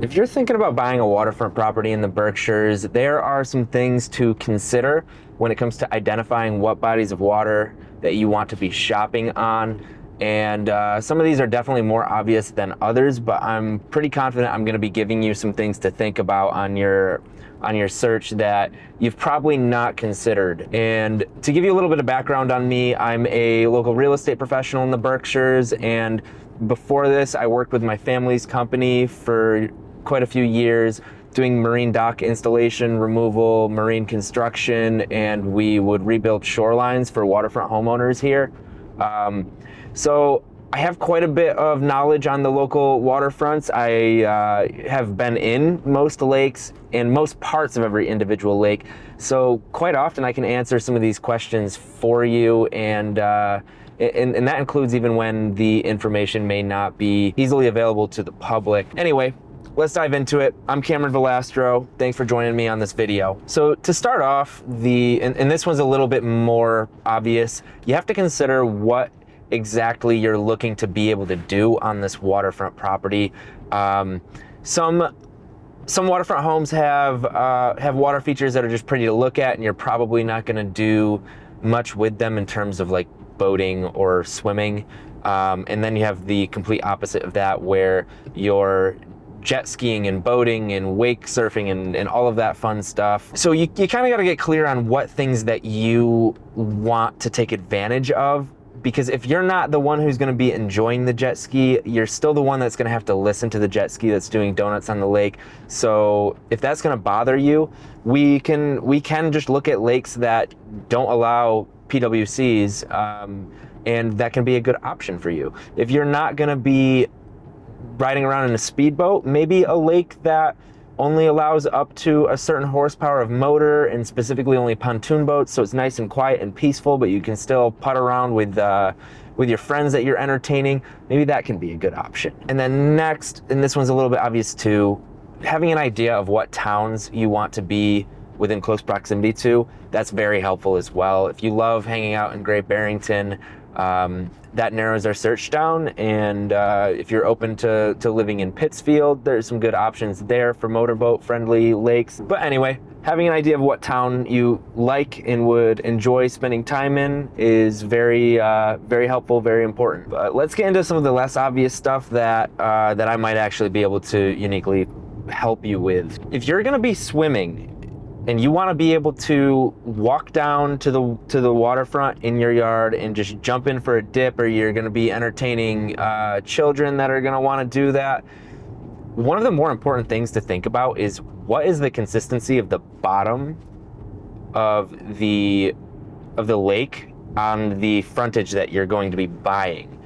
If you're thinking about buying a waterfront property in the Berkshires, there are some things to consider when it comes to identifying what bodies of water that you want to be shopping on. And some of these are definitely more obvious than others, but I'm pretty confident I'm going to be giving you some things to think about on your search that you've probably not considered. And to give you a little bit of background on me, I'm a local real estate professional in the Berkshires, and before this I worked with my family's company for quite a few years doing marine dock installation, removal, marine construction, and we would rebuild shorelines for waterfront homeowners here. So I have quite a bit of knowledge on the local waterfronts. I have been in most lakes and most parts of every individual lake. So quite often I can answer some of these questions for you, and that includes even when the information may not be easily available to the public. Anyway, let's dive into it. I'm Cameron Volastro. Thanks for joining me on this video. So to start off, and this one's a little bit more obvious, you have to consider what exactly you're looking to be able to do on this waterfront property. Some waterfront homes have water features that are just pretty to look at, and you're probably not going to do much with them in terms of like boating or swimming. And then you have the complete opposite of that, where you're jet skiing and boating and wake surfing and all of that fun stuff. So you kind of got to get clear on what things that you want to take advantage of, because if you're not the one who's going to be enjoying the jet ski, you're still the one that's going to have to listen to the jet ski that's doing donuts on the lake. So if that's going to bother you, we can just look at lakes that don't allow PWCs, and that can be a good option for you. If you're not going to be riding around in a speedboat, maybe a lake that only allows up to a certain horsepower of motor, and specifically only pontoon boats, so it's nice and quiet and peaceful, but you can still putt around with your friends that you're entertaining. Maybe that can be a good option. And then next, and this one's a little bit obvious too, having an idea of what towns you want to be within close proximity to, that's very helpful as well. If you love hanging out in Great Barrington, that narrows our search down, and if you're open to living in Pittsfield, there's some good options there for motorboat friendly lakes. But anyway, having an idea of what town you like and would enjoy spending time in is very helpful, very important. But let's get into some of the less obvious stuff that I might actually be able to uniquely help you with. If you're gonna be swimming and you want to be able to walk down to the waterfront in your yard and just jump in for a dip, or you're going to be entertaining children that are going to want to do that, one of the more important things to think about is what is the consistency of the bottom of the lake on the frontage that you're going to be buying.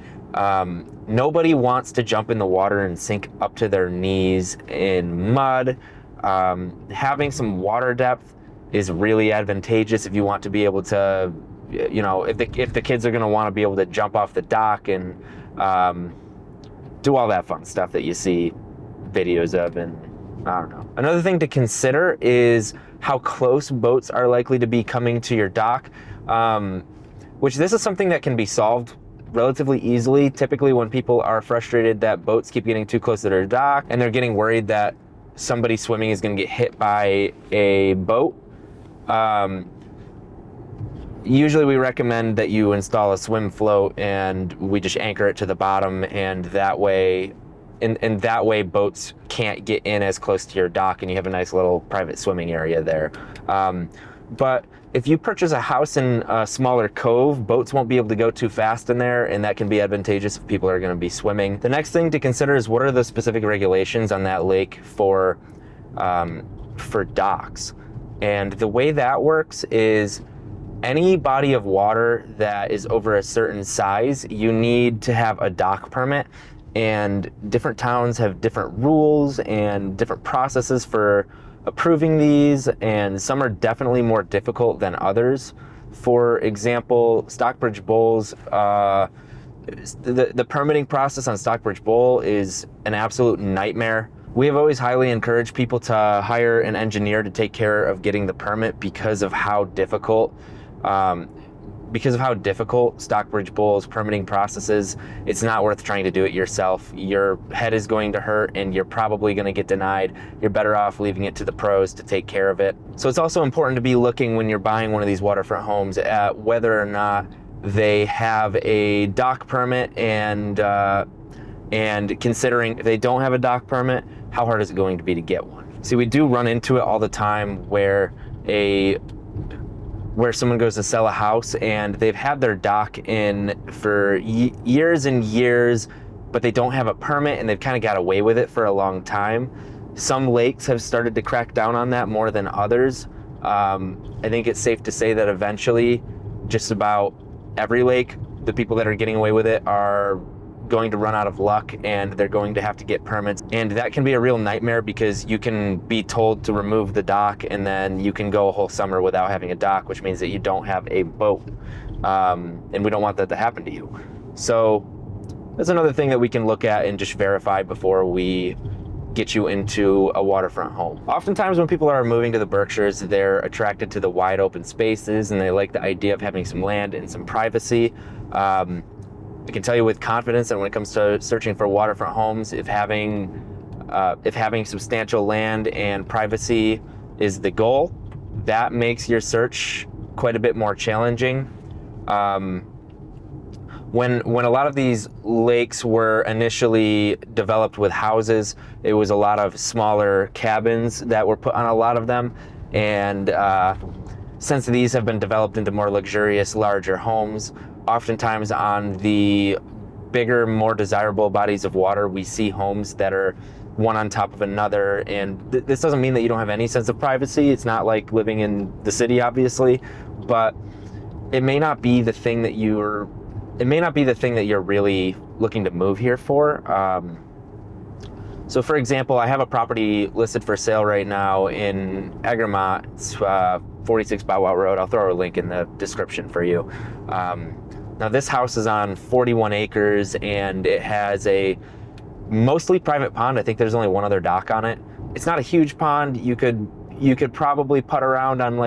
Nobody wants to jump in the water and sink up to their knees in mud. Having some water depth is really advantageous if you want to be able to, if the kids are going to want to be able to jump off the dock and do all that fun stuff that you see videos of, and I don't know. Another thing to consider is how close boats are likely to be coming to your dock, which this is something that can be solved relatively easily. Typically when people are frustrated that boats keep getting too close to their dock and they're getting worried that somebody swimming is going to get hit by a boat, usually we recommend that you install a swim float and we just anchor it to the bottom, and that way boats can't get in as close to your dock, and you have a nice little private swimming area there. But if you purchase a house in a smaller cove, boats won't be able to go too fast in there, and that can be advantageous if people are going to be swimming. The next thing to consider is what are the specific regulations on that lake for docks. And the way that works is any body of water that is over a certain size, you need to have a dock permit, and different towns have different rules and different processes for approving these, and some are definitely more difficult than others. For example, Stockbridge Bowls, the permitting process on Stockbridge Bowl is an absolute nightmare. We have always highly encouraged people to hire an engineer to take care of getting the permit because of how difficult because of how difficult Stockbridge Bowl's permitting process is, it's not worth trying to do it yourself. Your head is going to hurt and you're probably going to get denied. You're better off leaving it to the pros to take care of it. So it's also important to be looking when you're buying one of these waterfront homes at whether or not they have a dock permit, and considering if they don't have a dock permit, how hard is it going to be to get one? See, we do run into it all the time where someone goes to sell a house and they've had their dock in for years and years, but they don't have a permit and they've kind of got away with it for a long time. Some lakes have started to crack down on that more than others. I think it's safe to say that eventually just about every lake, the people that are getting away with it are going to run out of luck and they're going to have to get permits. And that can be a real nightmare because you can be told to remove the dock and then you can go a whole summer without having a dock, which means that you don't have a boat. And we don't want that to happen to you. So that's another thing that we can look at and just verify before we get you into a waterfront home. Oftentimes when people are moving to the Berkshires, they're attracted to the wide open spaces and they like the idea of having some land and some privacy. I can tell you with confidence that when it comes to searching for waterfront homes, if having substantial land and privacy is the goal, that makes your search quite a bit more challenging. When a lot of these lakes were initially developed with houses, it was a lot of smaller cabins that were put on a lot of them. And since these have been developed into more luxurious, larger homes, oftentimes on the bigger, more desirable bodies of water, we see homes that are one on top of another. And this doesn't mean that you don't have any sense of privacy. It's not like living in the city, obviously, but it may not be the thing that you're really looking to move here for. So for example, I have a property listed for sale right now in Egremont. It's 46 Bow Wow Road. I'll throw a link in the description for you. Now this house is on 41 acres and it has a mostly private pond. I think there's only one other dock on it. It's not a huge pond. You could probably putt around on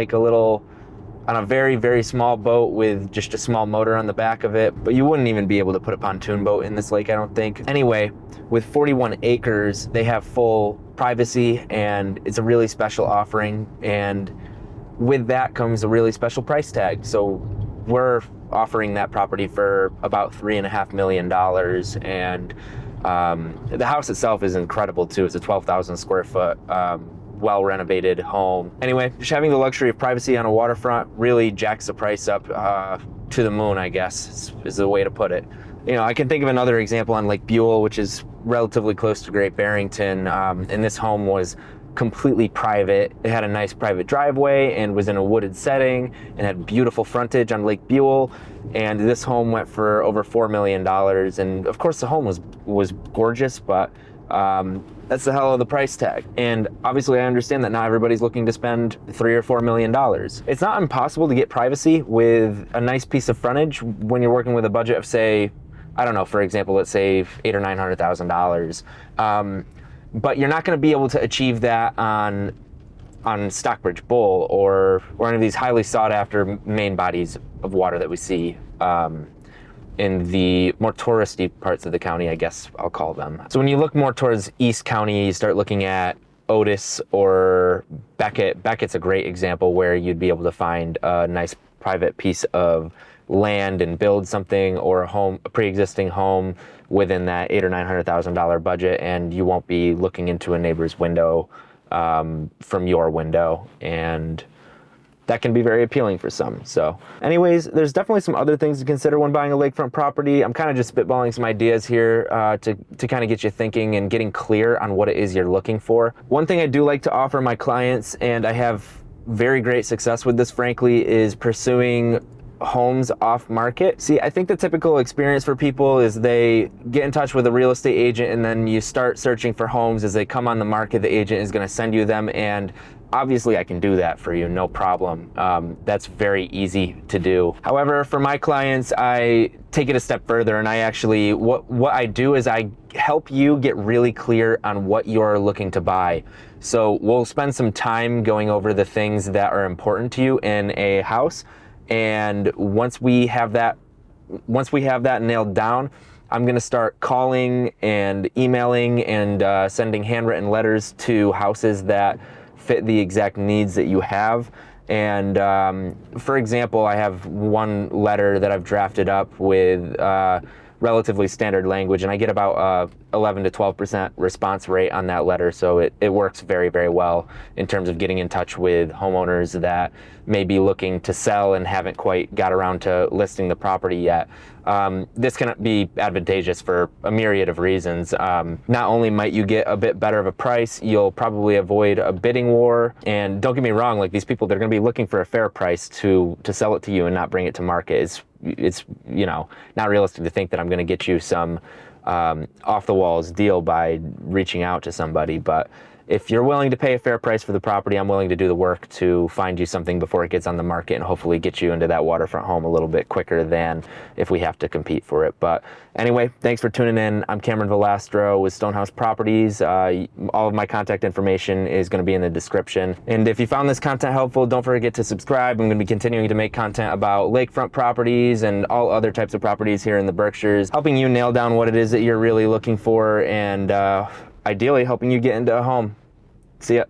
a very, very small boat with just a small motor on the back of it, but you wouldn't even be able to put a pontoon boat in this lake, I don't think. Anyway, with 41 acres, they have full privacy and it's a really special offering. And with that comes a really special price tag. So we're offering that property for about $3.5 million. And the house itself is incredible too. It's a 12,000 square foot, well renovated home. Anyway, just having the luxury of privacy on a waterfront really jacks the price up to the moon, I guess is the way to put it. You know, I can think of another example on Lake Buell, which is relatively close to Great Barrington, and this home was completely private. It had a nice private driveway and was in a wooded setting and had beautiful frontage on Lake Buell. And this home went for over $4 million. And of course the home was gorgeous, but that's the hell of the price tag. And obviously I understand that not everybody's looking to spend $3 or $4 million. It's not impossible to get privacy with a nice piece of frontage when you're working with a budget of, say, I don't know, for example, let's say $800,000 or $900,000. But you're not going to be able to achieve that on Stockbridge Bowl or any of these highly sought after main bodies of water that we see in the more touristy parts of the county, I guess I'll call them. So when you look more towards East County, you start looking at Otis or Beckett. Beckett's a great example where you'd be able to find a nice private piece of land and build something, or a pre-existing home within that $800,000 or $900,000 budget, and you won't be looking into a neighbor's window from your window, and that can be very appealing for some. So anyways, there's definitely some other things to consider when buying a lakefront property. I'm kind of just spitballing some ideas here to kind of get you thinking and getting clear on what it is you're looking for. One thing I do like to offer my clients, and I have very great success with this, frankly, is pursuing homes off market. See, I think the typical experience for people is they get in touch with a real estate agent and then you start searching for homes. As they come on the market, the agent is going to send you them, and obviously I can do that for you, no problem. That's very easy to do. However, for my clients, I take it a step further, and I actually, what I do is I help you get really clear on what you're looking to buy. So we'll spend some time going over the things that are important to you in a house, And once we have that nailed down, I'm going to start calling and emailing and sending handwritten letters to houses that fit the exact needs that you have. And for example, I have one letter that I've drafted up with relatively standard language, and I get about 11 to 12% response rate on that letter. So it works very, very well in terms of getting in touch with homeowners that may be looking to sell and haven't quite got around to listing the property yet. This can be advantageous for a myriad of reasons. Not only might you get a bit better of a price, you'll probably avoid a bidding war. And don't get me wrong, like, these people, they're going to be looking for a fair price to sell it to you and not bring it to market. It's not realistic to think that I'm going to get you some off the walls deal by reaching out to somebody. But if you're willing to pay a fair price for the property, I'm willing to do the work to find you something before it gets on the market and hopefully get you into that waterfront home a little bit quicker than if we have to compete for it. But anyway, thanks for tuning in. I'm Cameron Volastro with Stonehouse Properties. All of my contact information is going to be in the description. And if you found this content helpful, don't forget to subscribe. I'm going to be continuing to make content about lakefront properties and all other types of properties here in the Berkshires, helping you nail down what it is that you're really looking for, and ideally helping you get into a home. See ya.